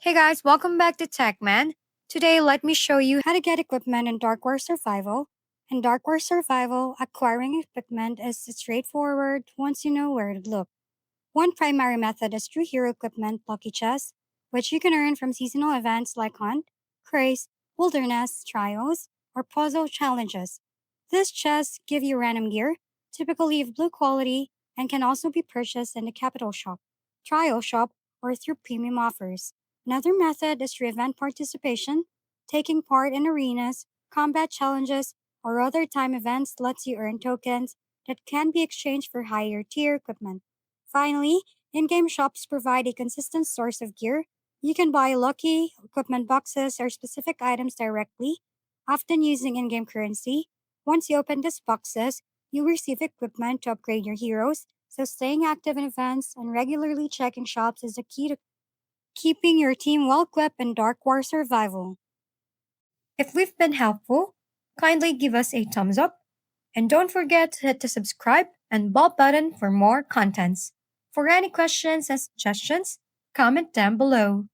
Hey guys, welcome back to TechMan. Today, let me show you how to get equipment in Dark War Survival. In Dark War Survival, acquiring equipment is straightforward once you know where to look. One primary method is through hero equipment lucky chests, which you can earn from seasonal events like Hunt, Craze, Wilderness, Trials, or Puzzle challenges. These chests give you random gear, typically of blue quality, and can also be purchased in the Capital Shop, Trial Shop, or through premium offers. Another method is through event participation. Taking part in arenas, combat challenges, or other time events lets you earn tokens that can be exchanged for higher tier equipment. Finally, in game shops provide a consistent source of gear. You can buy lucky equipment boxes or specific items directly, often using in game currency. Once you open these boxes, you receive equipment to upgrade your heroes, so staying active in events and regularly checking shops is the key to keeping your team well equipped in Dark War Survival. If we've been helpful, kindly give us a thumbs up and don't forget to hit the subscribe and bell button for more contents. For any questions and suggestions, comment down below.